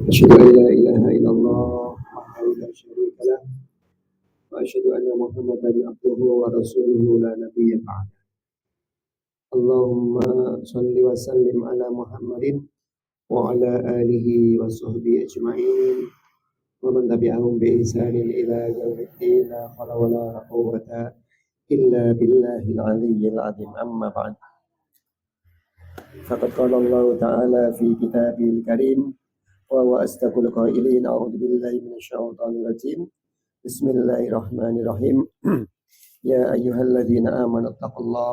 أشهد أن لا إله إلا الله وحده لا شريك له وأشهد أن محمدا عبده ورسوله لا نبي بعده. اللهم صل وسلم على محمد وعلى آله وصحبه أجمعين ومن تبعهم بإحسان إلى يوم الدين لا حول ولا قوة إلا بالله العلي العظيم. أما بعد، فقد قال الله تعالى في كتابه الكريم وهو أصدق القائلين: أعوذ بالله من الشيطان الرجيم بسم الله الرحمن الرحيم يا أيها الذين آمنوا اتقوا الله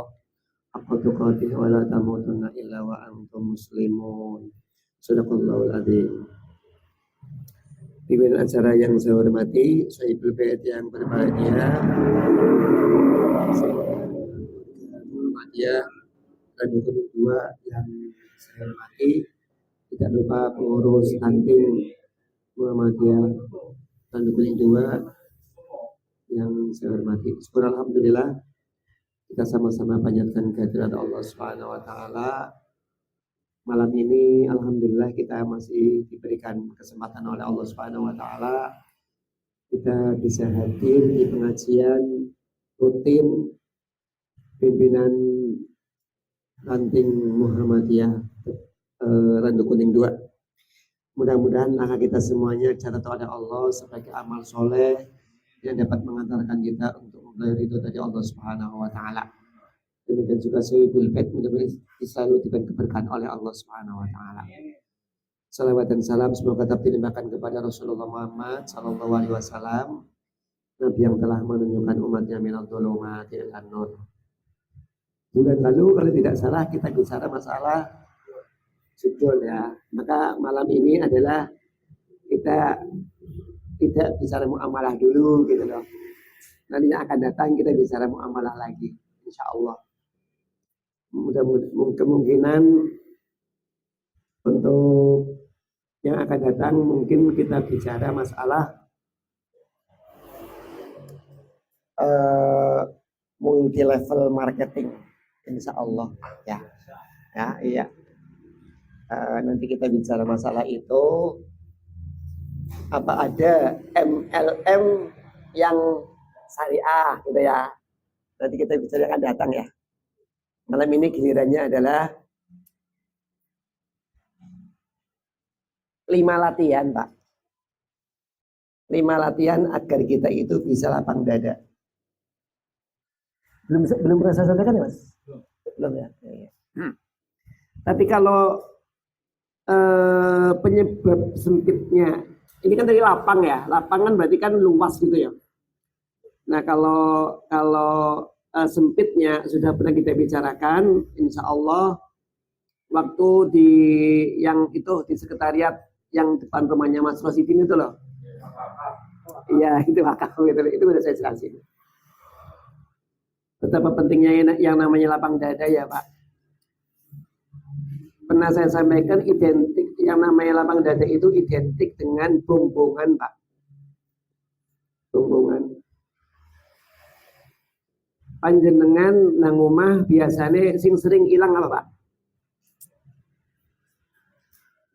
حق تقاته ولا تموتن إلا وأنتم مسلمون. Sadaqallahul adzim. Pimpinan acara yang saya hormati, Sahibul Bait yang berbahagia, Muhammadiyah dan kedua yang saya hormati, tidak lupa pengurus kantin Muhammadiyah dan kedua yang saya hormati. Syukur alhamdulillah kita sama-sama panjatkan kehadirat Allah Subhanahu wa taala. Malam ini alhamdulillah kita masih diberikan kesempatan oleh Allah Subhanahu wa taala, kita bisa hadir di pengajian rutin pimpinan ranting Muhammadiyah Randu Kuning 2. Mudah-mudahan langkah kita semuanya catat oleh Allah sebagai amal soleh yang dapat mengantarkan kita untuk meraih ridho dari Allah Subhanahu wa taala. Demikian juga Sahibul Bait mudah-mudahan selalu diberikan keberkahan oleh Allah Subhanahu wa taala. Salawat dan salam semoga tetap dilimpahkan kepada Rasulullah Muhammad sallallahu alaihi wasallam, Nabi yang telah menunjukkan umatnya minal dhulumati ilan nur. Bulan lalu kalau tidak salah kita bicara masalah sujud ya. Maka malam ini adalah kita tidak bicara muamalah dulu gitu loh. Nanti yang akan datang kita bicara muamalah lagi insyaallah. Mudah-mudahan kemungkinan untuk yang akan datang mungkin kita bicara masalah multi level marketing insyaallah ya. Iya. Nanti kita bicara masalah itu, apa ada MLM yang syariah gitu ya. Nanti kita bicara yang akan datang ya. Malam ini gilirannya adalah 5 latihan, Pak. 5 latihan agar kita itu bisa lapang dada. Belum pernah saya sampaikan ya, Mas? Belum ya. Tapi kalau penyebab sempitnya, ini kan dari lapang ya. Lapangan berarti kan luas gitu ya. Nah kalau sempitnya sudah pernah kita bicarakan, insya Allah waktu di yang itu di sekretariat yang depan rumahnya Mas Rosidin itu loh. Iya itu wakaf itu udah saya jelasin. Betapa pentingnya yang namanya lapang dada ya Pak. Pernah saya sampaikan identik yang namanya lapang dada itu identik dengan bumbungan Pak. Bumbungan. Panjenengan nang omah biasane sing sering hilang apa Pak?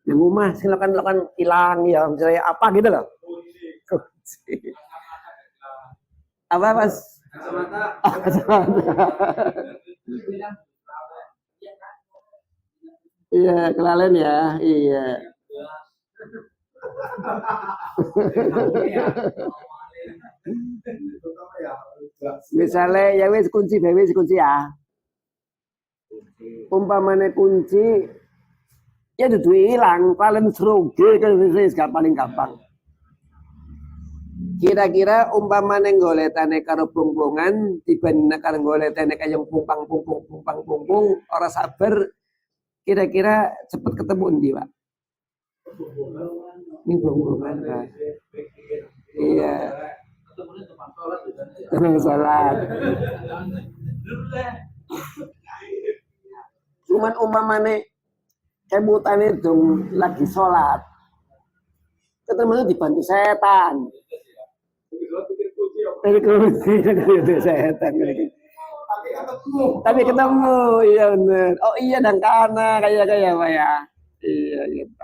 Nang omah sing lakukan hilang ya misalnya apa gitu loh. Apa Mas? Kacamata. Iya, kelalen ya. Iya. Misalnya ya wis kunci ya. Umpamane kunci ya dudu hilang, paling serugi kan wis paling gampang. Kira-kira umpamane goletane karo bumbungan dibanding karo goletane kaya pumpang ora sabar, kira-kira cepet ketemu endi, Pak? Ini bumbungan, Pak. Iya. Salat. Cuman umpamane kebutane dong lagi sholat, ketemu dibantu setan. Setan. Tapi ketemu, iya benar. Oh iya dan karena kayak Pak ya. Iya gitu.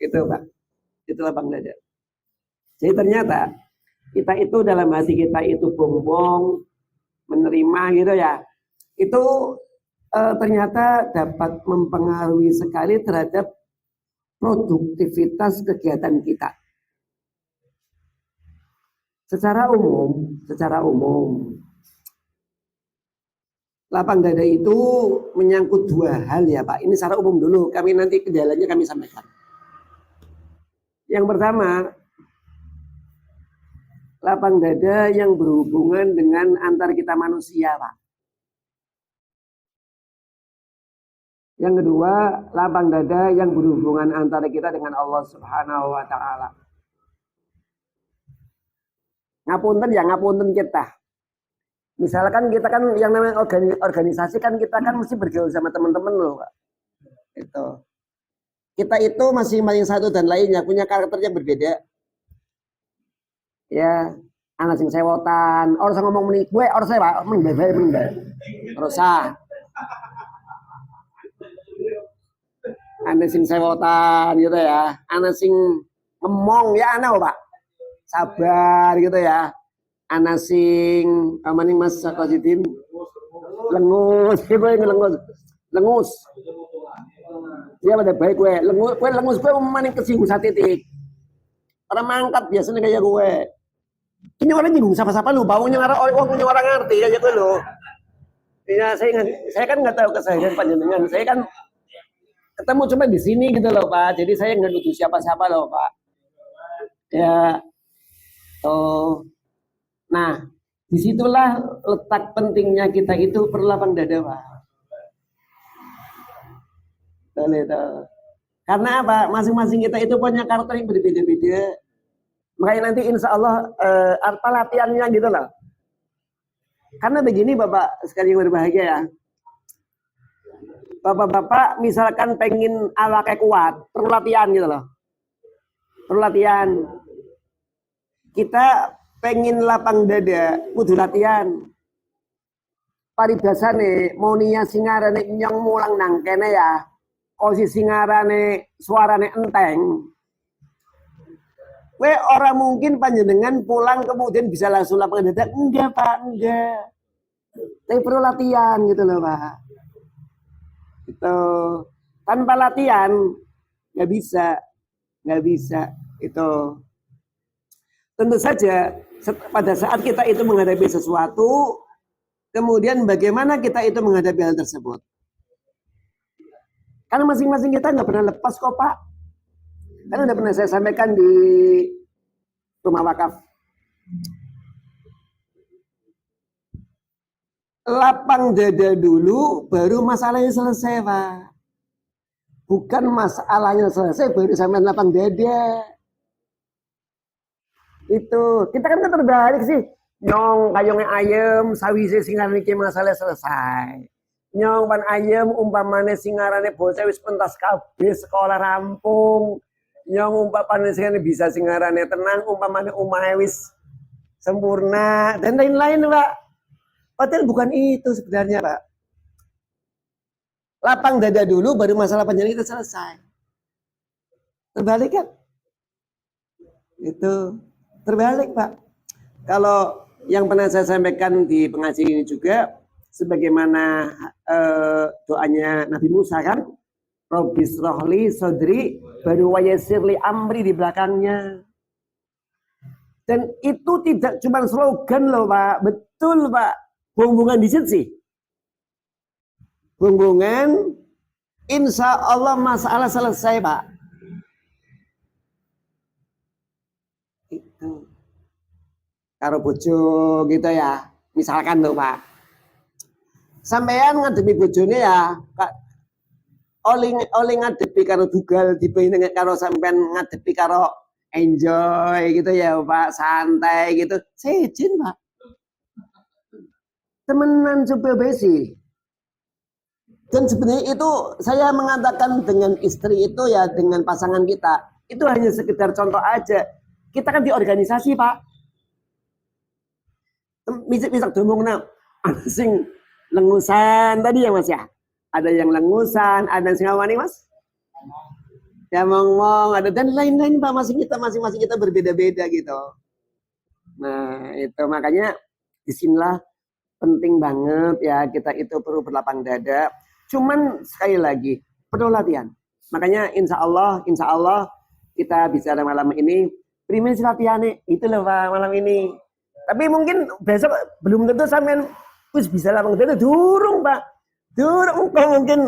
Gitu Pak. itu lapang dada. Jadi ternyata kita itu dalam hati kita itu bongbong, menerima gitu ya. Itu ternyata dapat mempengaruhi sekali terhadap produktivitas kegiatan kita. Secara umum, lapang dada itu menyangkut dua hal ya Pak. Ini secara umum dulu, kami nanti kendalanya kami sampaikan. Yang pertama, lapang dada yang berhubungan dengan antar kita manusia Pak. Yang kedua, lapang dada yang berhubungan antara kita dengan Allah Subhanahu wa Ta'ala. Ngapunten kita. Misalkan kita kan yang namanya organisasi kan kita kan mesti bergaul sama teman-teman loh, Pak. Itu. Kita itu masing-masing satu dan lainnya punya karakter yang berbeda. Ya, anak sing sewotan, orang saya ngomong menik gue, orang saya Pak, mengbebel. Terus ana sing sewotan gitu ya, ana sing ngomong ya ana Pak, sabar gitu ya, ana sing amaning Mas Sakosidin lengus, lengus, dia pada baik gue lengus gue maning kesinggung satu titik, orang mangkat biasanya kayak gue, ini orang nyinggung siapa-siapa lu, baunya orang ngerti kayak gitu lo, ya saya kan nggak tahu keseharian panjenengan, saya kan ketemu cuma di sini gitu loh Pak. Jadi saya nggak nuduh siapa-siapa loh Pak. Ya, nah disitulah letak pentingnya kita itu perlapang dada Pak. Karena apa? Masing-masing kita itu punya karakter yang berbeda-beda. Makanya nanti insya Allah apa latihannya gitu loh. Karena begini Bapak sekali yang berbahagia ya. Bapak-bapak misalkan pengen awaknya kuat, perlu latihan gitu loh. Perlu latihan. Kita pengen lapang dada, kudu latihan. Paribasane maunya singarane nyong mulang nang kene ya. Posisi singarane suarane enteng. We orang mungkin panjenengan pulang kemudian bisa langsung lapang dada. Enggak Pak, enggak. Tapi perlu latihan gitu loh Pak. Itu tanpa latihan nggak bisa itu. Tentu saja pada saat kita itu menghadapi sesuatu, kemudian bagaimana kita itu menghadapi hal tersebut. Karena masing-masing kita nggak pernah lepas kok Pak. Kan udah pernah saya sampaikan di rumah wakaf. Lapang dada dulu, baru masalahnya selesai Pak. Bukan masalahnya selesai, baru sampai lapang dada. Itu, kita kan terbalik sih. Nyong kayongnya ayam, sawise singaran iki masalah selesai. Nyong pan ayam, umpamane singarane bocah wis pentas kabeh sekolah rampung. Nyong umpamane singarane bisa singarane tenang, umpamane umahe wis sempurna dan lain-lain Pak. Padahal bukan itu sebenarnya Pak. Lapang dada dulu baru masalah panjang kita selesai. Terbalik kan? Itu terbalik Pak. Kalau yang pernah saya sampaikan di pengajian ini juga, sebagaimana doanya Nabi Musa kan, Robbis rohli sodri baru wayasirli amri di belakangnya. Dan itu tidak cuma slogan loh Pak, betul Pak. Hubungan di situ sih. Hubungan, insya Allah masalah selesai Pak. Itu. Karo bojo gitu ya. Misalkan loh Pak. Sampean ngadepi bojone ya, oli ngadepi karo dugal dibanding karo sampean ngadepi karo enjoy gitu ya Pak, santai gitu. Saya izin Pak. Temenan coba besi. Dan sebenarnya itu saya mengatakan dengan istri itu ya, dengan pasangan kita, itu hanya sekedar contoh aja. Kita kan di organisasi Pak. Bisa ngomong sing lengusan tadi ya Mas ya. Ada yang lengusan, ada yang ngawani Mas. Ya mong-mong ada dan lain-lain Pak, masing-masing kita berbeda-beda gitu. Nah, itu makanya disinilah penting banget ya kita itu perlu berlapang dada. Cuman sekali lagi perlu latihan. Makanya insya Allah kita bicara malam ini. Primin latihan itu loh Pak malam ini. Tapi mungkin besok belum tentu sampean wis bisa lapang dada durung Pak. Durung kok mungkin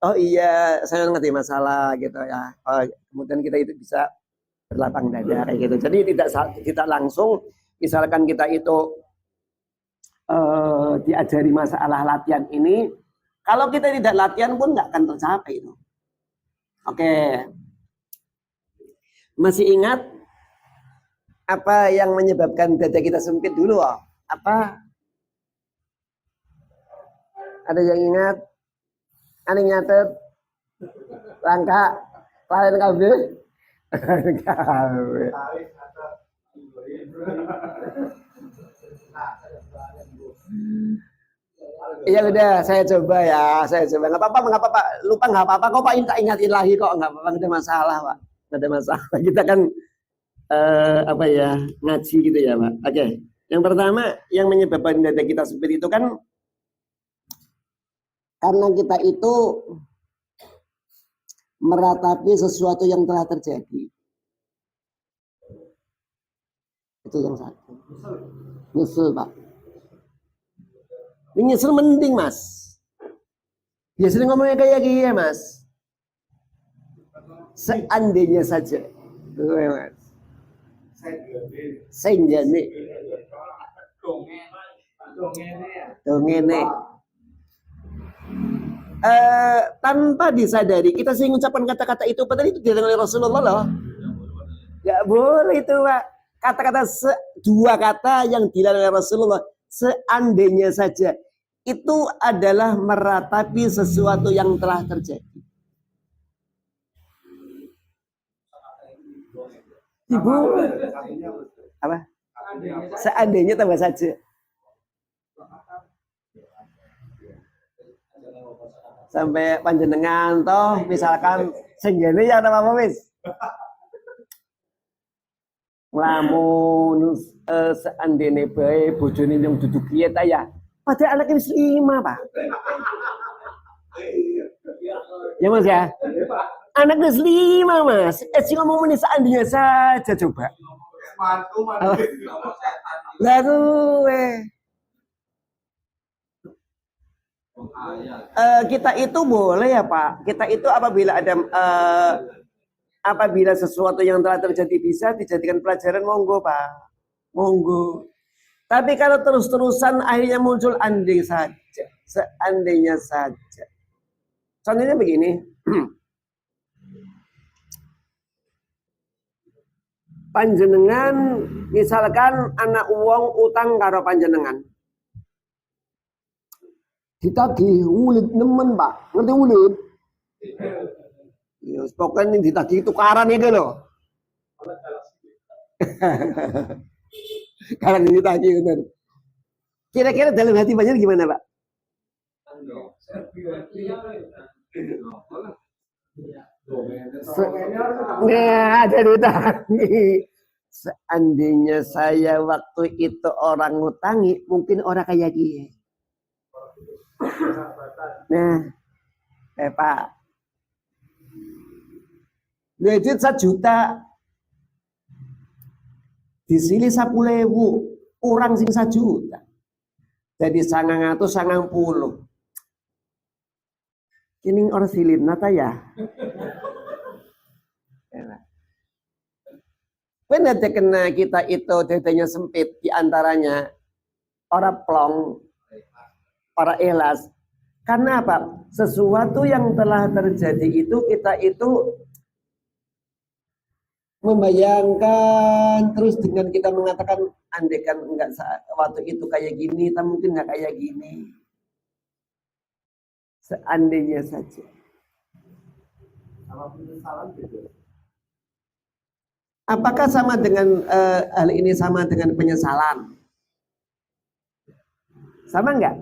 oh iya saya ngerti masalah gitu ya. Oh, kemudian kita itu bisa berlapang dada kayak gitu. Jadi tidak langsung misalkan kita itu diajari masalah latihan ini, kalau kita tidak latihan pun nggak akan tercapai itu. Oke, masih ingat apa yang menyebabkan dada kita sempit dulu? Oh? Apa? Ada yang ingat? Ada yang nyatet? Langkah? Lain kabel? Ya udah, saya coba. Nggak apa-apa. Lupa nggak apa-apa. Kok Pak ingatin lagi kok nggak apa-apa. Nggak ada masalah Pak. Nggak ada masalah. Kita kan apa ya ngaji gitu ya Pak. Oke. Yang pertama yang menyebabkan dada kita seperti itu kan karena kita itu meratapi sesuatu yang telah terjadi. Itu yang satu. Nyesel Pak. Ini nyesel mending Mas. Biasanya ngomongnya kayak gini ya Mas. Seandainya saja. Tuh ya Mas. Senjane. Dongene. Tanpa disadari kita sering mengucapkan kata-kata itu padahal itu dilarang oleh Rasulullah loh. Gak boleh itu Pak. Kata-kata dua kata yang dilarang oleh Rasulullah. Seandainya saja itu adalah meratapi sesuatu yang telah terjadi. Ibu apa? Seandainya tambah saja. Sampai panjenengan toh misalkan senjane ya apa wis. Lamun seandainya bae bojone yang duduk piye ta ya. Padahal anaknya wis 5, Pak. Ya Mas ya. Anaknya wis 5, Mas. Sing ngomong ini seandainya saja coba. Lah gue. Kita itu boleh ya Pak. Kita itu apabila ada apabila sesuatu yang telah terjadi bisa dijadikan pelajaran monggo Pak, monggo. Tapi kalau terus-terusan akhirnya muncul andai saja, seandainya saja. Contohnya begini, panjenengan misalkan anak uang utang karo panjenengan. Ditagih ulit nemen Pak, ngerti ulit? Ya, pokoknya ditagih tukaran ya loh. Karena ditagih benar. Kira-kira dalam hati banyak gimana Pak? Ada ditagih. Seandainya saya waktu itu orang ngutangi, mungkin orang kayak gini. Nah, Pak. Duit 1 juta. Disini 10.000. Kurang sing 1 juta. Jadi 990. Ini orang silin nata ya. Benar kena kita itu dadanya sempit diantaranya orang plong, orang ikhlas. Karena apa? Sesuatu yang telah terjadi itu kita itu membayangkan terus dengan kita mengatakan andaikan enggak waktu itu kayak gini, tak mungkin enggak kayak gini. Seandainya saja. Apakah sama dengan hal ini sama dengan penyesalan? Sama enggak?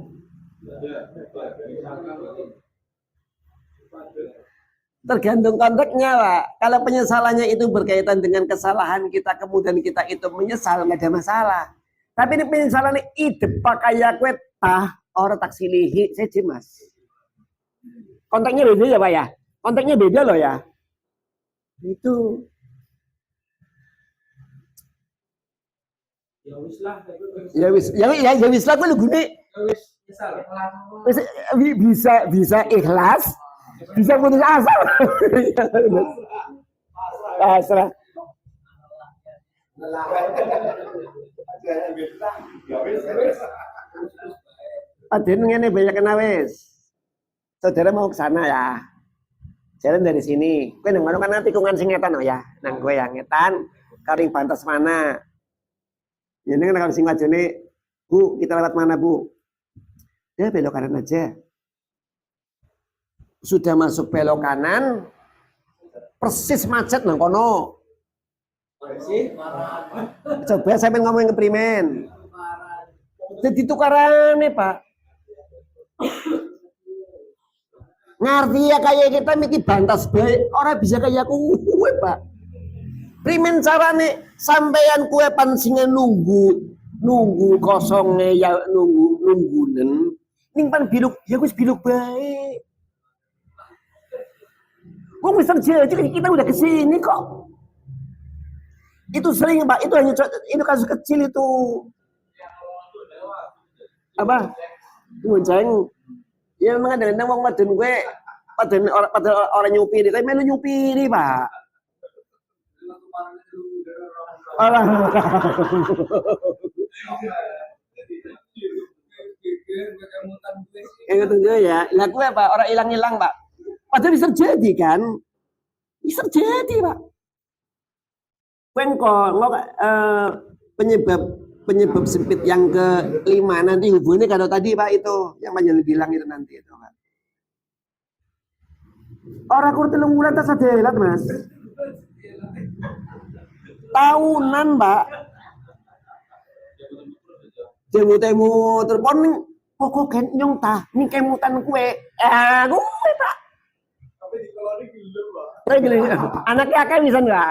Tergantung konteksnya, Pak. Kalau penyesalannya itu berkaitan dengan kesalahan kita, kemudian kita itu menyesal, nggak ada masalah. Tapi ini penyesalan ide pakai kue tah orang tak silihi saya Mas. Konteksnya beda ya, Pak ya. Konteksnya beda loh ya. Itu. Ya wis lah gue gune. Bisa ikhlas, bisa putus asa. Pasrah. Aden ngene banyak kena wis. Saudara mau ke sana ya. Jalan dari sini. Kowe nang ngono kan nanti tikungan sing ngetan oh ya. Nang kowe yang ngetan karing pantas mana. Ya ini kan kalau sing wajone, Bu, kita lewat mana, Bu? Ya belok kanan aja. Sudah masuk belok kanan, persis macet nang kono. Coba saya pengen ngomongin ke primen. Jadi tukaran nih, Pak. Ngerti ya kayak kita miki bantas baik, orang bisa kayak kue, Pak. Primen carane sampeyan kue pansingan nunggu kosongnya ya nunggunen. Ning pan biluk ya wis biluk baik. Kok bisa jadi kita udah kesini kok. Itu sering Pak, itu hanya itu kasus kecil itu. Apa? Gonceng. Ya memang ada wong wadon gue pada orang nyupiri, tapi melu nyupiri, Pak. Itu ya. Lah gue apa? Orang hilang-hilang, Pak. Padahal bisa terjadi kan? Bisa terjadi, Pak. Penyebab sempit yang kelima nanti hubungannya kalau tadi Pak itu yang panjang bilang itu nanti itu, Pak. Orang kur 3 bulan tak sadelat, Mas. Tahunan, Pak. Temu telepon kok kan nyong tah ning kemutan kue. Gue Pak. Tapi di anaknya akan bisa enggak?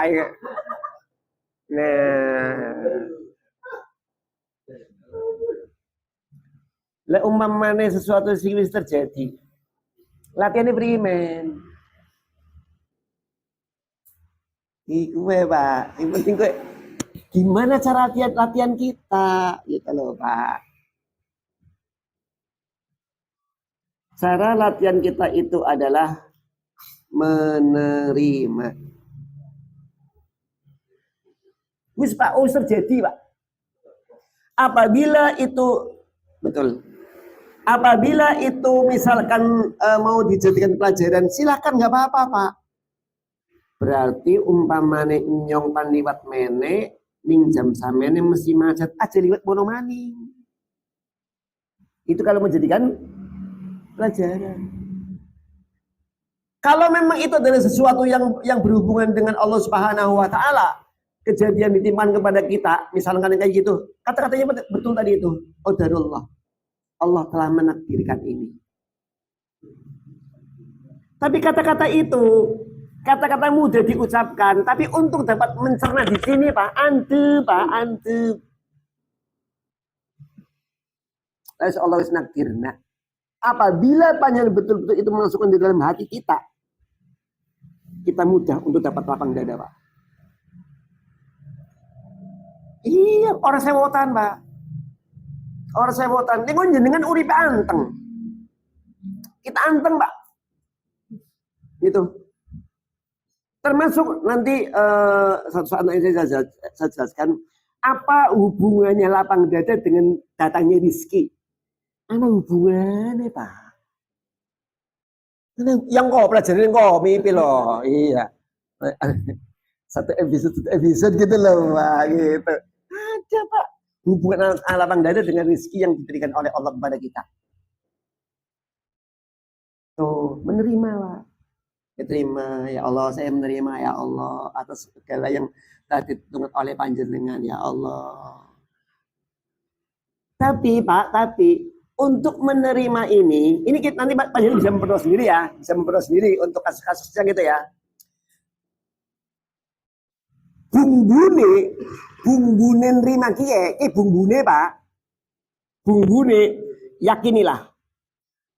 Nah. Lah umpamane sesuatu sing wis terjadi. Latihan primen. Iku Pak, yang penting gue gimana cara latihan kita gitu loh Pak. Cara latihan kita itu adalah menerima. Wis Pak, terjadi Pak. Apabila itu betul. Apabila itu misalkan mau dijadikan pelajaran, silakan nggak apa-apa Pak. Berarti umpamane nyong pan liwat mene ning jam samene mesti macet aja liwat mono maning. Itu kalau menjadikan pelajaran. Kalau memang itu adalah sesuatu yang berhubungan dengan Allah Subhanahu wa taala, kejadian ditimpakan kepada kita, misalkan kayak gitu, kata-katanya betul tadi itu. Qadarullah. Allah telah menakdirkan ini. Tapi kata-kata itu kata-kata mudah diucapkan, tapi untuk dapat mencerna di sini Pak, ante. Allah wis nakdirna. Apabila panjang betul-betul itu masukkan di dalam hati kita mudah untuk dapat lapang dada Pak. Iya, orang sewotan Pak. Orang sewotan. Ini jenengan uripe anteng. Kita anteng Pak. Gitu. Termasuk nanti satu saat nanti saya jelaskan apa hubungannya lapang dada dengan datangnya rezeki. Ada hubungannya Pak. Yang kok pelajarin kok mimpi loh, iya. Satu episode gitu loh Pak, gitu. Ada Pak hubungan lapang dada dengan rezeki yang diberikan oleh Allah kepada kita. Tuh menerima Pak. Terima ya Allah, saya menerima ya Allah atas segala yang tadi ditunggu oleh panjenengan ya Allah. Tapi Pak, untuk menerima ini kita nanti Pak Panjenengan bisa memperdoa sendiri ya, bisa memperdoa sendiri untuk kasus-kasusnya gitu ya. Bungbune nerima kiye, bungbune Pak. Bungbune yakinilah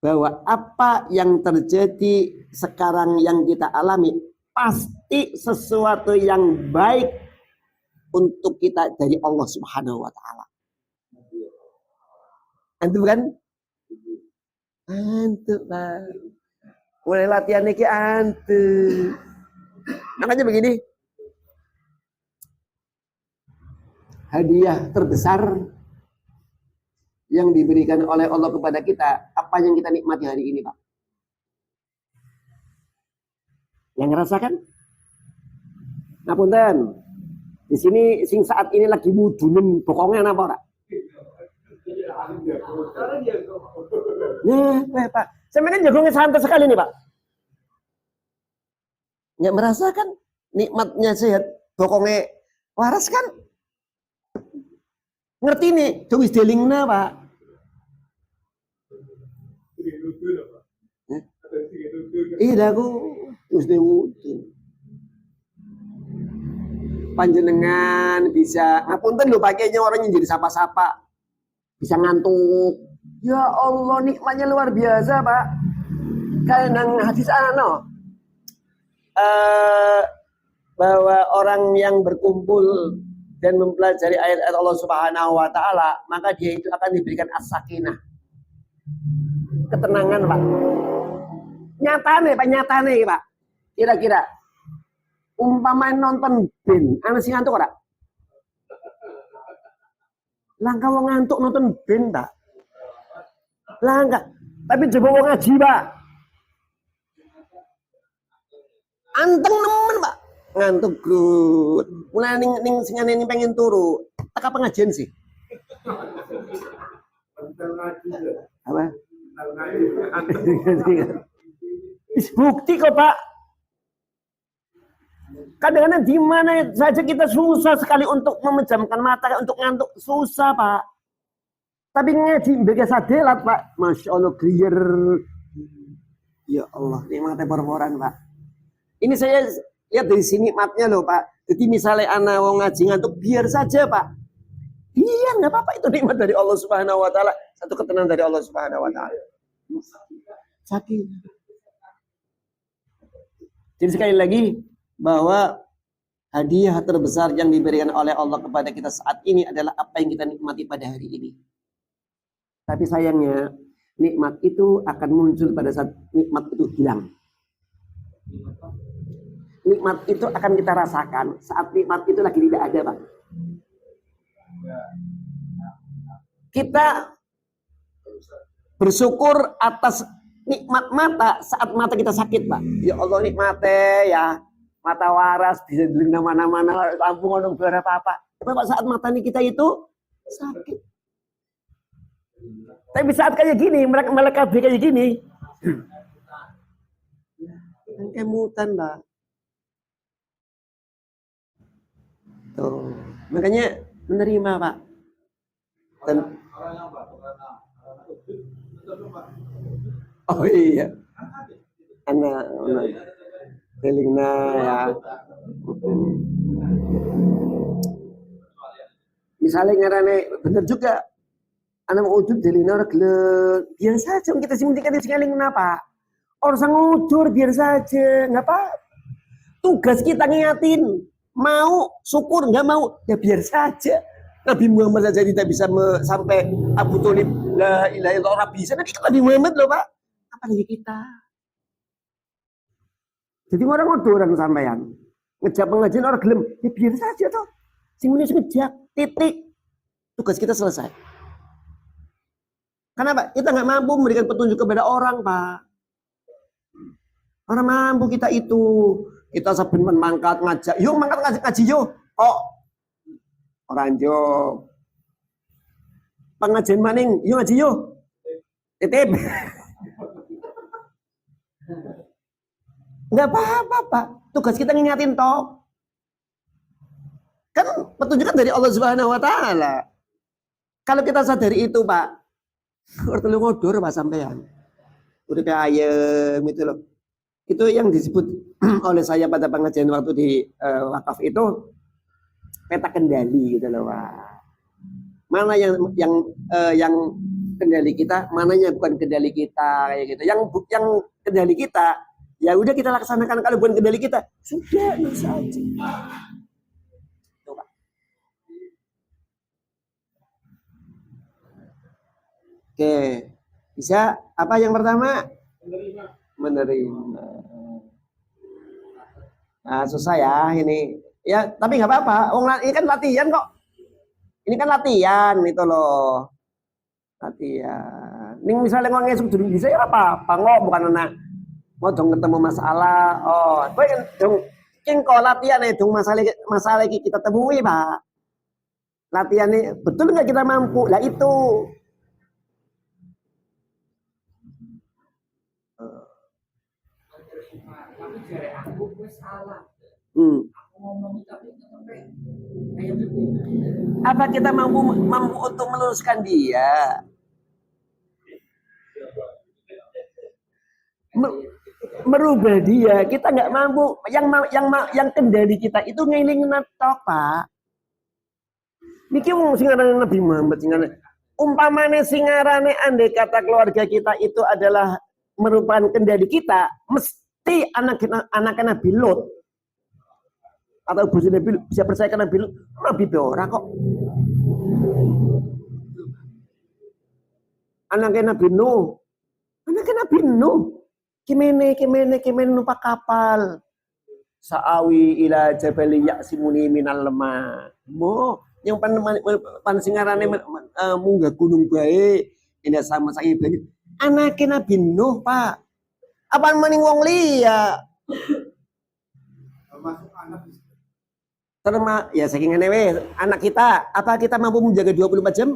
bahwa apa yang terjadi sekarang yang kita alami pasti sesuatu yang baik untuk kita dari Allah Subhanahu wa taala. Antum kan? Antum Pak. Mulai latihan iki antum. Makanya begini. Hadiah terbesar yang diberikan oleh Allah kepada kita, apa yang kita nikmati hari ini, Pak? Yang ngerasakan? Ngapunten. Di sini sing saat ini lagi mudunin bokongan apa ora? Pak. Sebenarnya jagungnya santai sekali nih, Pak. Nggak merasakan nikmatnya sehat, bokongnya waras kan? Ngerti nih, dong delingna, Pak. Iya aku terus dewudu. Panjenengan bisa ngapunten lho pakainya orang yang jadi sapa-sapa. Bisa ngantuk. Ya Allah, nikmatnya luar biasa, Pak. Kayak nang hadis bahwa orang yang berkumpul dan mempelajari ayat-ayat Allah Subhanahu wa taala, maka dia itu akan diberikan as-sakinah. Ketenangan, Pak. Nyatane, Pak. Kira-kira umpama nonton band, ana sing ngantuk ora? Langka wong ngantuk nonton band, Pak. Langka. Tapi coba wong ngaji, Pak. Anteng nemen, Pak. Ngantuk good. Mulai ning sing ini pengen turu. Tak pengajian sih. Apa? Bukti kok, Pak. Kadang-kadang di mana saja kita susah sekali untuk memejamkan mata, untuk ngantuk susah, Pak. Tapi ngaji mbeke sadelat, Pak. Masya Allah, clear. Ya Allah, nikmatnya por-poran, Pak. Ini saya lihat dari sini nikmatnya loh, Pak. Jadi misalnya anak wong ngaji ngantuk, biar saja, Pak. Biar nggak apa-apa, itu nikmat dari Allah Subhanahu wa taala. Satu ketenangan dari Allah Subhanahu wa taala. Sakit. Jadi sekali lagi bahwa hadiah terbesar yang diberikan oleh Allah kepada kita saat ini adalah apa yang kita nikmati pada hari ini. Tapi sayangnya nikmat itu akan muncul pada saat nikmat itu hilang. Nikmat itu akan kita rasakan saat nikmat itu lagi tidak ada, Pak. Kita bersyukur atas nikmat mata saat mata kita sakit, Pak. Ya Allah, nikmatnya ya. Mata waras bisa dilihat mana-mana, lampu ngomong berapa apa. Tapi Pak, saat mata kita itu sakit. Tapi saat kayak gini, mereka kayak gini, kemutan, Pak. Tuh, makanya menerima, Pak. Oh iya, anak. Telingna ya. Misalnya ngarane bener juga. Anak mau udur telingna ora gelem. Biar saja kita simpenkan di selingna, Pak. Orang ngudur biar saja, enggak apa. Tugas kita ngingatin. Mau syukur enggak mau ya biar saja. Nabi Muhammad saja tidak bisa sampai Abu Thalib la ilaha illallah bisa. Nanti Nabi Muhammad loh, Pak. Apalagi kita. Jadi orang ngodoran sampean. Ngejak pengajian orang gelem, ya biar saja toh. Sing nulis ngejak, titik. Tugas kita selesai. Kenapa? Kita nggak mampu memberikan petunjuk kepada orang, Pak. Orang mampu kita itu. Kita saben mangkat ngajak, yuk mangkat ngaji yuk. Oh. Orang jo. Pengajian maning, yuk ngaji yuk. Titip. Enggak apa-apa, Pak. Tugas kita ngingatin toh. Kan petunjukan dari Allah Subhanahu wa taala. Kalau kita sadari itu, Pak, Ora telu ngodor Pak sampean. Uripe ayem itu loh. Itu yang disebut oleh saya pada pengajian waktu di wakaf itu peta kendali gitu loh Pak. Mana yang kendali kita, mananya bukan kendali kita kayak gitu. Yang kendali kita ya udah kita laksanakan, kalau bukan kendali kita sudah bisa aja. Tuh, Pak. Oke, bisa apa yang pertama? Menerima. Nah, susah ya ini. Ya, tapi nggak apa-apa. Ini kan latihan kok. Ini kan latihan itu loh. Latihan. Ini misalnya ngomong esuk durung bisa ya apa-apa kok, bukan anak mau dong ketemu masalah. Oh, kowe dong kok latihan dong masalah kita temui, Pak. Latihannya betul nggak kita mampu? Lah itu. Apa kita mampu untuk meluruskan dia? Merubah dia, kita nggak mampu. Yang kendali kita itu ngelingin tok, Pak. Niki wong singarane Nabi Muhammad singarane. Umpamane singarane andai kata keluarga kita itu adalah merupakan kendali kita, mesti anak Nabi Lot atau bos Nabi bisa percaya ke Nabi Lot. Nabi ora kok. Anaknya Nabi Nuh. Anaknya Nabi Nuh. Kimene numpak kapal. Sa'awi ila jabali ya'simuni minal lemah. Mo, yang pan singarane munggah gunung bae, indah sama saya banyak. Anaknya Nabi Nuh, Pak. Apaan maning wong liya? Termasuk anak. Ya saking ngene anak kita, apa kita mampu menjaga 24 jam?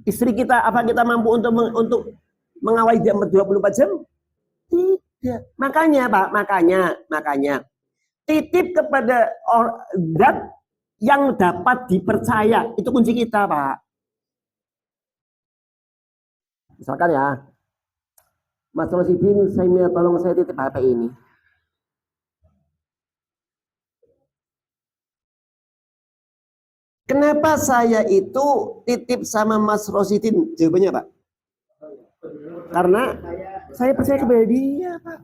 Istri kita, apa kita mampu untuk mengawali jam 24 jam? Tidak. Makanya Pak, makanya titip kepada orang yang dapat dipercaya. Itu kunci kita, Pak. Misalkan ya, Mas Rosidin, saya minta tolong saya titip HP ini. Kenapa saya itu titip sama Mas Rosidin? Jawabannya, Pak. Karena saya percaya kepada dia, Pak.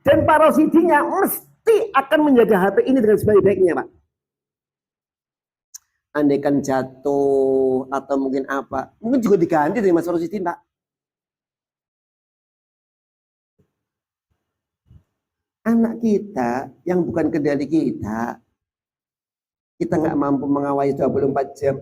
Dan Pak Rosidinnya mesti akan menjaga HP ini dengan sebaik-baiknya, Pak. Andaikan jatuh atau mungkin apa, mungkin juga diganti dari Mas Rosidin, Pak. Anak kita yang bukan kendali kita nggak mampu mengawasi 24 jam.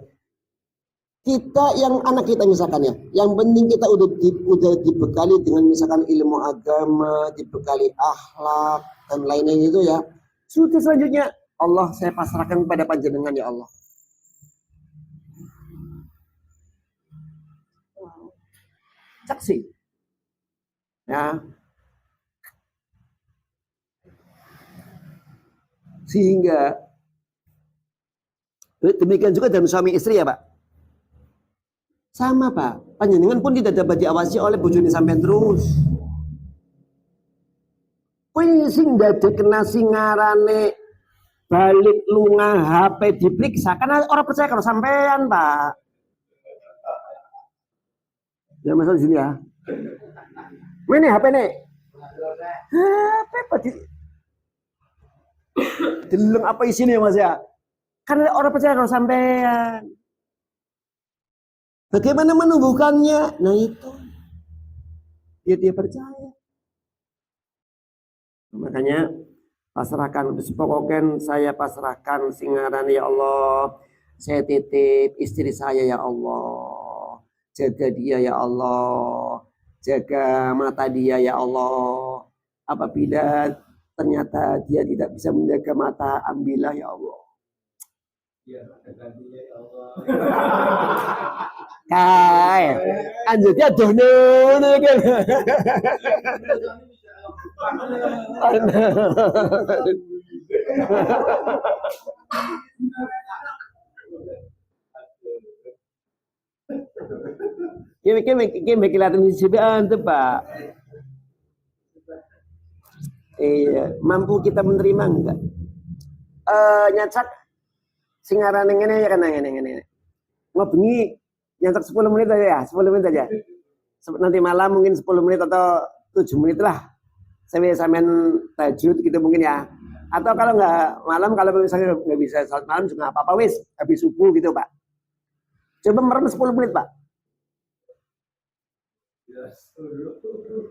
Kita yang anak kita misalkan ya, yang penting kita udah dibekali dengan misalkan ilmu agama, dibekali akhlak dan lainnya itu ya. Sudah selanjutnya Allah saya pasrahkan kepada panjenengan ya Allah. Saksi. Ya. Sehingga demikian juga dalam suami istri ya Pak. Sama Pak, panjenengan pun tidak dapat diawasi oleh bojone sampean terus. Kuwi sing dadi kena singarane balik lunga HP diperiksa karena orang percaya kalau sampean Pak. Ya masalah di sini ya. Ini HP nih. HP apa di deleng apa isinya Mas ya? Karena orang percaya kalau sampean. Bagaimana menumbuhkannya? Nah itu. Dia percaya. Makanya pasrahkan. Pokoknya saya pasrahkan singaran ya Allah. Saya titip istri saya ya Allah. Jaga dia ya Allah. Jaga mata dia ya Allah. Apabila ternyata dia tidak bisa menjaga mata, ambillah ya Allah. Ya, gantinya ya Allah. Kae. Anjirnya dono kan. Kami kelihatan di CBA itu Pak. Iya, mampu kita menerima enggak? Nyacat singaran yang ini ya kan yang ini. Ngobrol nyacat 10 menit aja ya, 10 menit aja. Nanti malam mungkin 10 menit atau 7 menit lah. Saya sampean tajud gitu mungkin ya. Atau kalau nggak malam, kalau misalnya nggak bisa salat malam juga nggak apa-apa wis, habis subuh gitu Pak. Coba merem 10 menit Pak.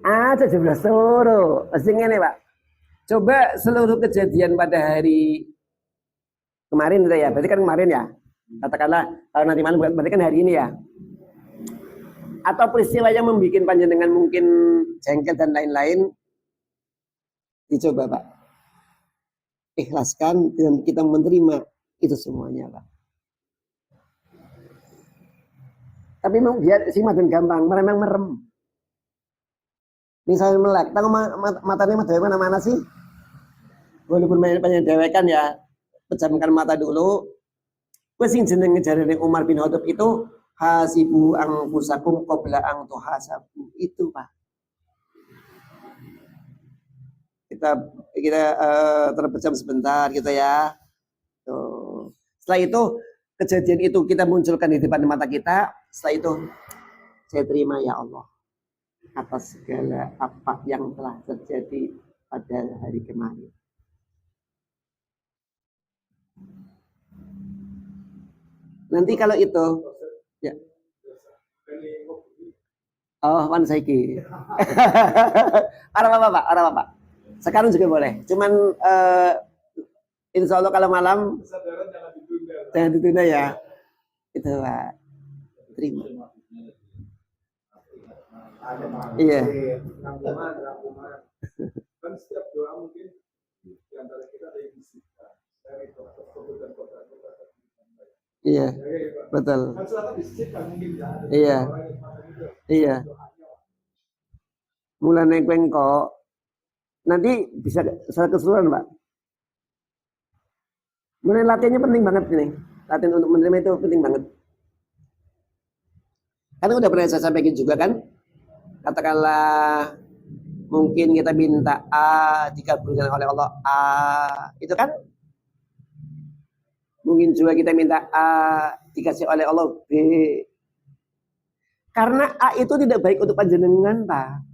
Ah, 17 suruh. Pasti ini Pak. Coba seluruh kejadian pada hari kemarin itu ya, berarti kan kemarin ya. Katakanlah kalau nanti malam berarti kan hari ini ya. Atau peristiwa yang membuat panjenengan mungkin jengkel dan lain-lain, dicoba Pak. Ikhlaskan dan kita menerima itu semuanya Pak. Tapi memang biar simak dan gampang, memang merem. Misalnya melek, tahu matanya mana sih? Walaupun banyak dewekan ya, pejamkan mata dulu. Sing jeneng ngejarin Umar bin Khattab itu hasibu anfusakum qabla an tuhasabu itu Pak. Kita terpejam sebentar gitu ya. Tuh. Setelah itu kejadian itu kita munculkan di depan mata kita. Setelah itu saya terima ya Allah atas segala apa yang telah terjadi pada hari kemarin. Nanti kalau itu ya. Oh, wan saiki. Arah Pak. Sekarang juga boleh. Cuman insya Allah kalau malam jangan ditunda ya. Itu Pak. Terima. Iya. Kan setiap doa mungkin di antara kita ada yang bisikan. Iya, betul. Iya. Mulai kok nanti bisa secara keseluruhan Pak. Mulai latihannya penting banget ini. Latihan untuk menerima itu penting banget. Karena udah pernah saya sampaikan juga kan. Katakanlah mungkin kita minta A dikabulkan oleh Allah A, itu kan? Mungkin juga kita minta A dikasih oleh Allah B. Karena A itu tidak baik untuk panjenengan, Pak.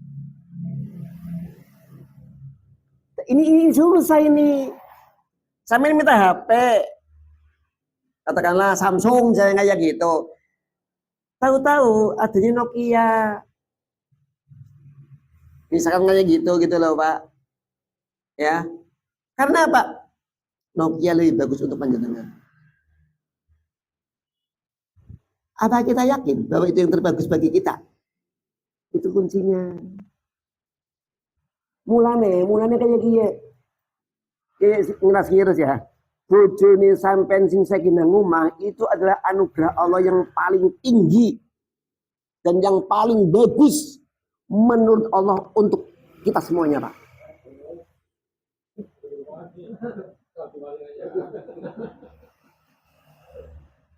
Ini susah ini. Sampai minta HP. Katakanlah Samsung jangan kayak gitu. Tahu-tahu adanya Nokia. Misalkan kayak gitu loh Pak. Ya. Karena apa? Nokia lebih bagus untuk panjenengan. Apa kita yakin bahwa itu yang terbagus bagi kita? Itu kuncinya. Mulane kayak gini. Kayak ngeras terus ya. Bojone sampean sing sakinah ngomah itu adalah anugerah Allah yang paling tinggi dan yang paling bagus menurut Allah untuk kita semuanya, Pak.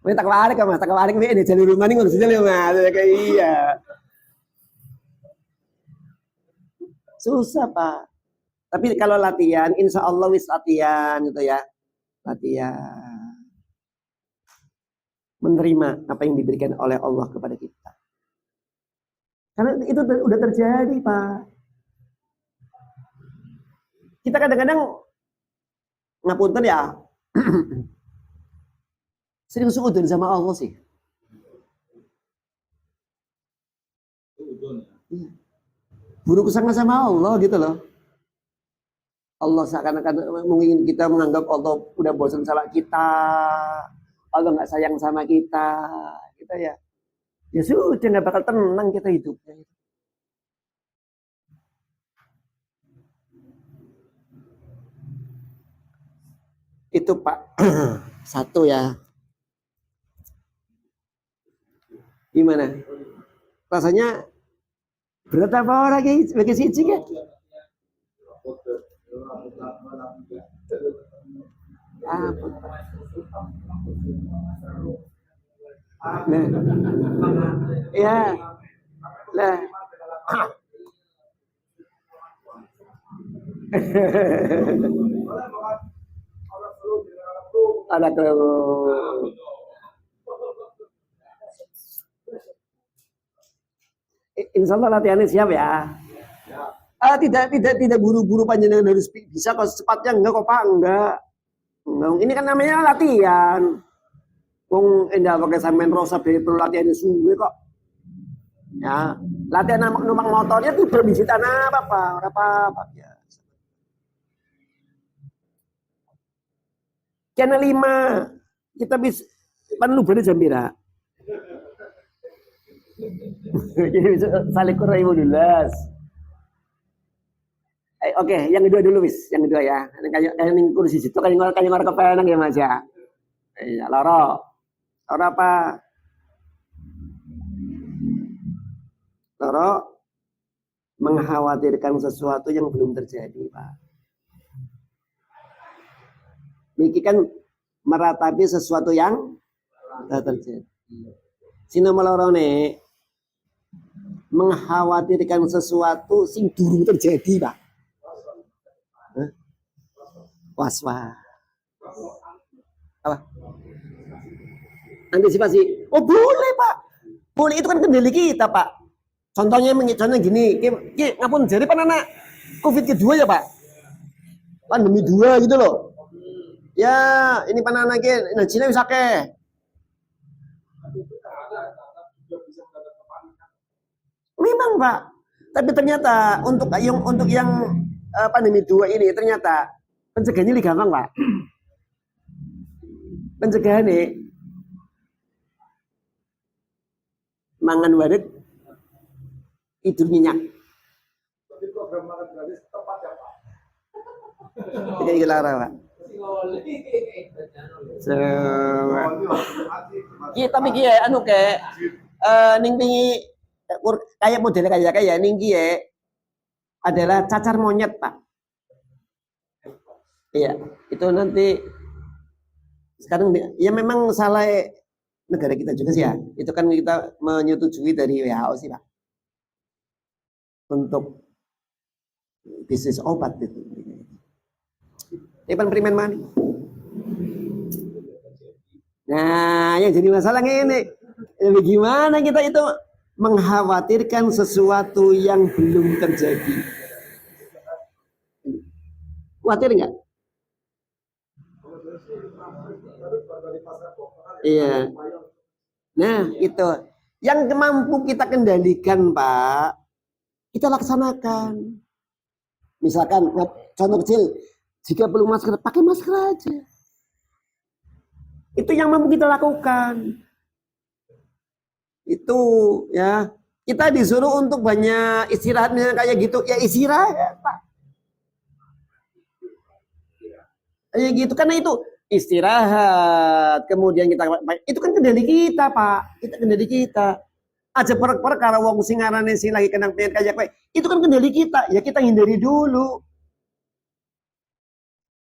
Tak kemarin ini jalur rumah ini ngurusin rumah kayak iya. Susah Pak. Tapi kalau latihan, insya Allah wis latihan gitu ya. Latihan. Menerima apa yang diberikan oleh Allah kepada kita. Karena itu udah terjadi Pak. Kita kadang-kadang ngapunten ya. Sering suudon sama Allah sih. Buruk sangka sama Allah gitu loh. Allah seakan-akan mungkin kita menganggap Allah udah bosan sama kita. Allah nggak sayang sama kita. Kita ya. Ya sudah nggak bakal tenang kita hidupnya. Itu Pak. Satu ya. Gimana? Rasanya berat apa orang lagi sebagai siji kan? Nah, ya Nah. Ada kalau insya Allah latihannya siap ya. Tidak buru-buru panjenengan harus bisa kok secepatnya enggak kok Pak, enggak. Ini kan namanya latihan. Wong enggak pakai sampean rosa perlu latihan suwe kok. Ya, latihan numpak motornya tidak bisa tanah apa ya. Channel 5 kita bisa perlu beri jam pira. Saling kurang 2012. Oke, yang kedua dulu wis, yang kedua ya. Kayak kursi situ kayak ngor kepenang ya Mas ya. Iya, loro apa? Loro mengkhawatirkan sesuatu yang belum terjadi, Pak. Niki kan meratapi sesuatu yang tidak terjadi. Sino melorone mengkhawatirkan sesuatu sing durung terjadi, Pak. Was-was. Apa? Antisipasi. Oh boleh Pak. Boleh, itu kan kendali kita Pak. Contohnya gini. Ngapun jadi pan anak COVID kedua ya Pak. Pandemi 2 gitu loh. Ya ini pan anak nah Cina bisa ke. Memang Pak. Tapi ternyata untuk yang pandemi 2 ini ternyata pencegahannya lebih gampang Pak. Pencegahannya mangan wadet tidur nyenyak. Jadi program makan gratis tepat ya Pak. Kayak lara Pak. Tapi kiye anu ke ning pingi kayak model kayak ning kiye adalah cacar monyet Pak. Iya, itu nanti sekarang ya memang salah negara kita juga sih ya. Itu kan kita menyetujui dari WHO sih Pak. Untuk bisnis obat itu. Ipan primen mana? Nah, yang jadi masalah ini gimana kita itu mengkhawatirkan sesuatu yang belum terjadi. Khawatir nggak? Iya. Nah, itu yang mampu kita kendalikan, Pak. Kita laksanakan. Misalkan contoh kecil, jika perlu masker, pakai masker aja. Itu yang mampu kita lakukan. Itu ya. Kita disuruh untuk banyak istirahatnya kayak gitu, ya istirahat, Pak. Kayak gitu karena itu istirahat, kemudian kita itu kan kendali kita Pak, kita kendali kita. Aja perkara wong sing ngarane sing lagi kena penyakit kayak kowe, itu kan kendali kita, ya kita hindari dulu.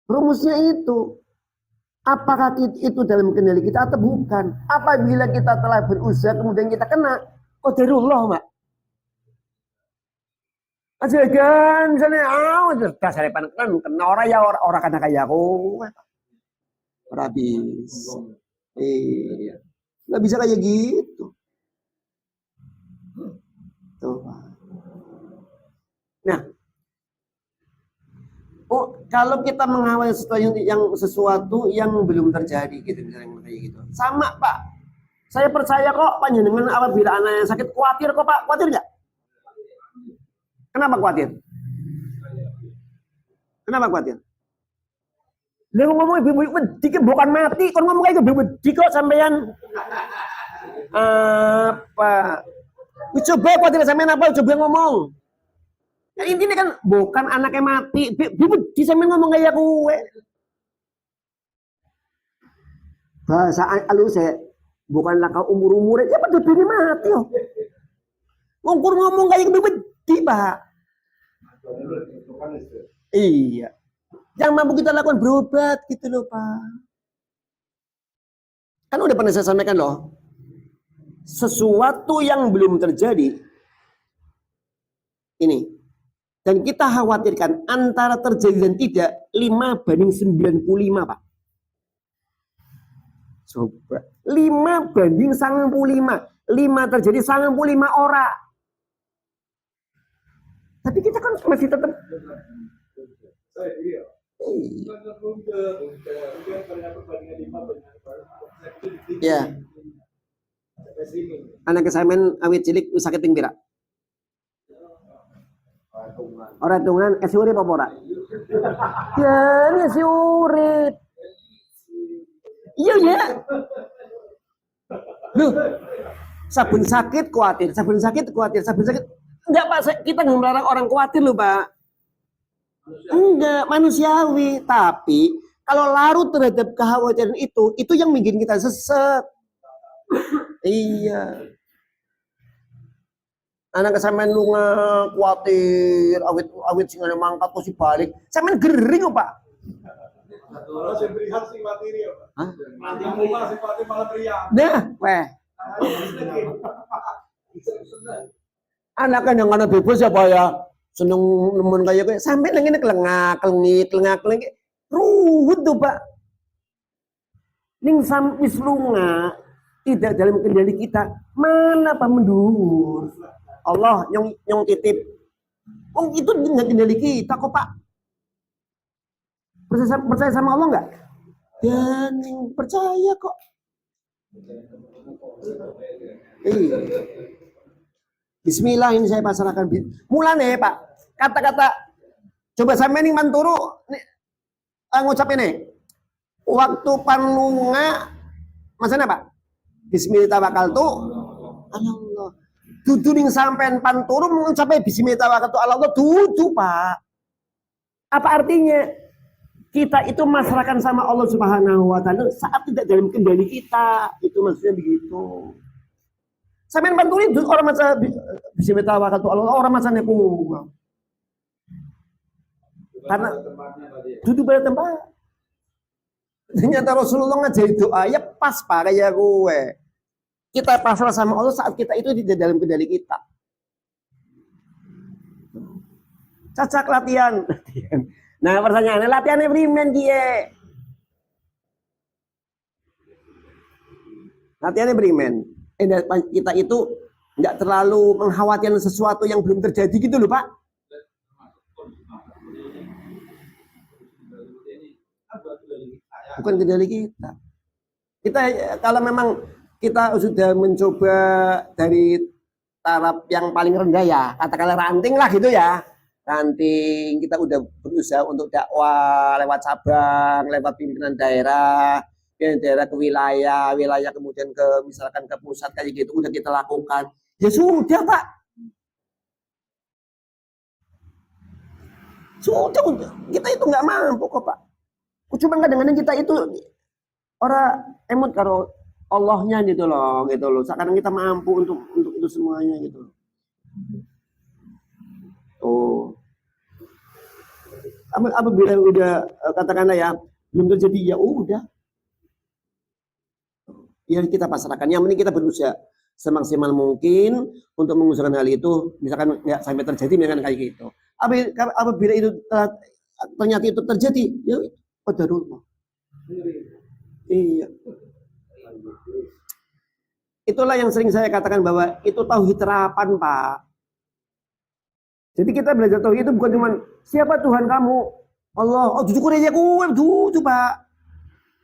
Rumusnya itu. Apakah itu dalam kendali kita atau bukan? Apabila kita telah berusaha kemudian kita kena, qadarullah, Pak. Aja kan misalnya dasare kan kena orang kena kayak aku. Ora bisa. Iya. Nggak bisa kayak gitu. Tuh. Nah, kalau kita mengawal sesuatu yang belum terjadi gitu misalnya kayak gitu. Sama Pak. Saya percaya kok panjenengan apabila anak yang sakit khawatir kok Pak. Khawatir nggak? Kenapa khawatir? Kenapa khawatir? Dia ngomong ibu wedi bukan mati, kon ngomong kayak ibu wedi kok sampean. Apa? Coba khawatir sampean apa? Coba ngomong. Nah, intinya kan bukan anaknya mati, wedi sampean ngomong kayak gue. Bahasa halus bukanlah kau umur ya pada bini mati yo. Ngomong kayak wedi Pak. Iya. Yang mampu kita lakukan berobat gitu loh Pak. Kan udah pernah saya sampaikan loh. Sesuatu yang belum terjadi Ini. Dan kita khawatirkan antara terjadi dan tidak 5/95, Pak. Coba. 5/95. 5 terjadi, 95 orang. Tapi kita kan masih tetap. Ya. Anak kesamen awit cilik sakit pira. Orang tungan urip apa ora? Ya, ini si urip. Iya ya. Loh, sabun sakit khawatir, sabun sakit khawatir, sabun sakit. Enggak Pak, kita nggak melarang orang khawatir loh Pak. Enggak, manusiawi. Tapi kalau larut terhadap kekhawatiran itu yang bikin kita sesat. Iya. Anak kesamen lu khawatir, awit sing mangkat kok si balik. Sampean gering kok, Pak. Kalau sing berihan sing materi ya, Pak. Hah? Nanti muka sing pati malah berihan. Nah, weh. Anak kan yang ana bebas ya, Pak ya. Seneng nemen kayak sampai nang ngene kelengak-kelengit, ruwet tuh, Pak. Ning wis lunga tidak dalam kendali kita. Mana Pak mendur? Allah nyong titip. Oh itu nggak kendali kita kok Pak. Percaya sama Allah nggak? Dan percaya kok. Bismillah ini saya pasrahkan. Mulane Pak. Kata-kata coba sampai nih manturu ngucap ini. Waktu panlunga masana Pak. Bismillah tawakkaltu Allah. Dudu ning sampean panturu mencapai bismillah tawakkaltu Allah dudu Pak. Apa artinya? Kita itu masrahkan sama Allah Subhanahu wa taala saat tidak dalam kendali kita. Itu maksudnya begitu. Sampean panturi orang masa bismillah tawakkaltu Allah orang masane ku. Karena duduk pada tempat. Ternyata Rasulullah ngajari doa ya pas Pak kayak gue. Kita pasrah sama Allah saat kita itu tidak dalam kendali kita. Cacak latihan. Nah pertanyaannya latihannya beriman dia. Latihannya beriman. Kita itu nggak terlalu mengkhawatirkan sesuatu yang belum terjadi gitu loh Pak. Bukan kendali kita. Kita kalau memang kita sudah mencoba dari taraf yang paling rendah ya, katakanlah ranting lah gitu ya. Ranting kita udah berusaha untuk dakwah lewat cabang, lewat pimpinan daerah ke wilayah, wilayah kemudian ke misalkan ke pusat kayak gitu udah kita lakukan. Ya sudah Pak. Sudah kita itu nggak mampu kok Pak. Cuma kadang-kadang kita itu orang emot karo Allahnya gitu loh. Sekarang kita mampu untuk itu semuanya gitu. Oh. Apabila udah katakanlah ya belum terjadi ya udah. Ya kita pasrahkan. Yang penting kita berusaha semaksimal mungkin untuk mengusahakan hal itu. Misalkan nggak sampai terjadi misalkan kayak gitu. Apabila itu ternyata itu terjadi, ya qadarullah. Iya. Itulah yang sering saya katakan bahwa itu tauhid terapan, Pak. Jadi kita belajar tauhid itu bukan cuma siapa Tuhan kamu? Allah. Oh, jujur aja dudu, Pak.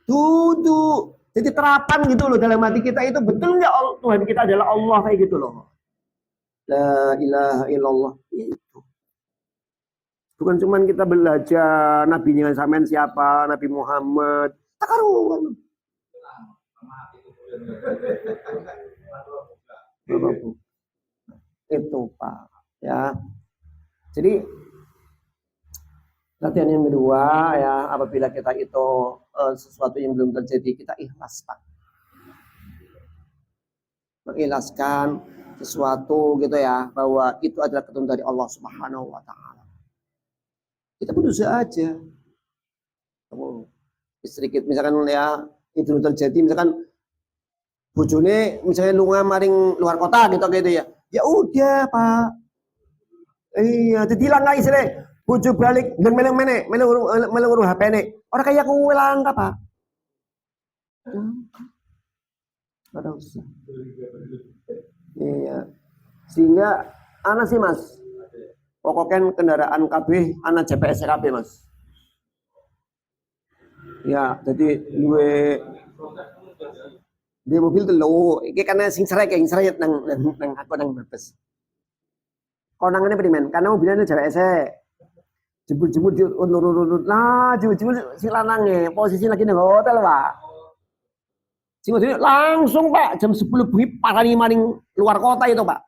Dudu. Jadi terapan gitu loh dalam hati kita itu betul nggak Tuhan kita adalah Allah kayak gitu loh. La ilaha illallah. Itu. Bukan cuma kita belajar nabinya sampean siapa, Nabi Muhammad. Takaruan. Itu Pak ya. Jadi latihan yang kedua ya, apabila kita itu sesuatu yang belum terjadi kita ikhlas Pak. Mengikhlaskan sesuatu gitu ya, bahwa itu adalah ketentuan dari Allah Subhanahu wa taala. Kita berusaha aja. Kamu istri kita misalkan ya itu terjadi misalkan bojone misalnya lunga maring luar kota gitu ya. Ya udah Pak. Iya, jadi hilang lagi sih. Bojo balik dan melu HP ne. Orang kayak aku langka, Pak. Ada usah. Iya. Sehingga anak sih Mas. Pokoknya kendaraan KB, anak GPS KB Mas. Ya, jadi di mobil tuh lo, ini karena sing serai nang aku nang berbes. Konangannya beriman, karena mobilnya GPS. Jebul di urut lah, jebul si lanangnya posisi lagi di hotel Pak. Si langsung Pak jam 10 bengi parani maring luar kota itu Pak.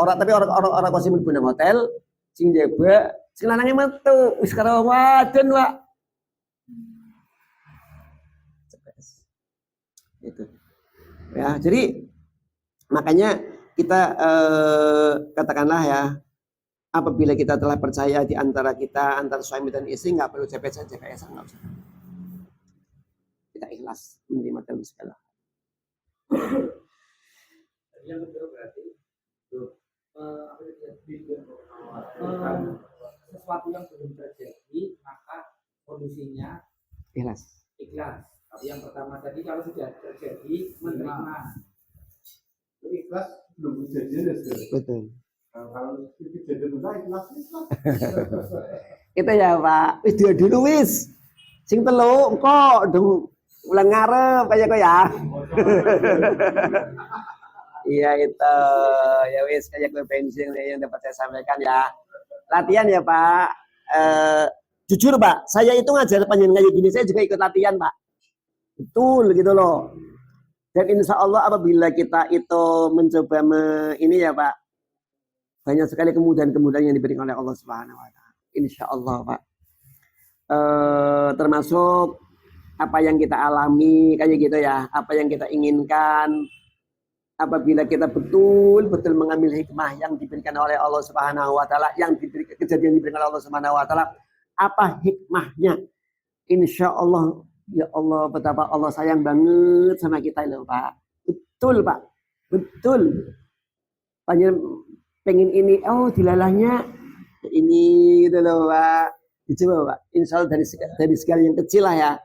Tapi orang posisi mlebu nang hotel, sing jaga, sing lanangnya metu, wis karo wadon Pak. Itu. Ya, jadi makanya kita katakanlah ya, apabila kita telah percaya di antara kita, antara suami dan istri, nggak perlu GPS, nggak usah. Kita ikhlas menerima dalam segala. Yang kedua berarti sesuatu yang belum terjadi maka kondisinya Ikhlas. Tapi yang pertama tadi kalau sudah terjadi menerima. Ikhlas belum kejadian ya. Betul. Kalau kejadian udah ikhlas. Itu ya Pak, wis dulu wis. Sing telu engko ndung ulang ngarep aja kok ya. Iya itu, ya wis kayak gue bensin yang dapat saya sampaikan ya. Latihan ya Pak. Jujur Pak, saya itu ngajar panjenengan kayak gini, saya juga ikut latihan Pak. Betul gitu loh. Dan insya Allah apabila kita itu mencoba ini ya Pak, banyak sekali kemudahan-kemudahan yang diberikan oleh Allah Subhanahu Wa Taala. Insya Allah Pak. Termasuk apa yang kita alami kayak gitu ya, apa yang kita inginkan. Apabila kita betul-betul mengambil hikmah yang diberikan oleh Allah Subhanahu Wa Taala, kejadian diberikan oleh Allah Subhanahu Wa Taala, apa hikmahnya? Insya Allah, ya Allah betapa Allah sayang banget sama kita loh Pak. Betul Pak, betul. Pengen ini, oh dilalahnya ini gitu loh Pak. Dicoba Pak. Insya Allah dari segala yang kecil lah ya.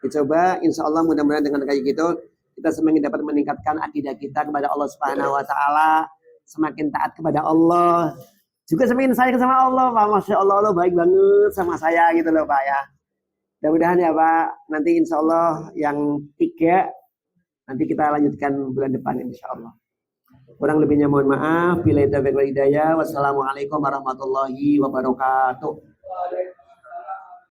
Dicoba, insya Allah mudah-mudahan dengan kayak gitu kita semakin dapat meningkatkan akidah kita kepada Allah Subhanahu Wa Taala, semakin taat kepada Allah, juga semakin sayang sama Allah Pak. Masya Allah, Allah baik banget sama saya gitu loh Pak ya. Mudah-mudahan ya Pak, nanti insya Allah yang 3 nanti kita lanjutkan bulan depan insya Allah. Kurang lebihnya mohon maaf. Bila taufiq wal hidayah. Wassalamualaikum warahmatullahi wabarakatuh.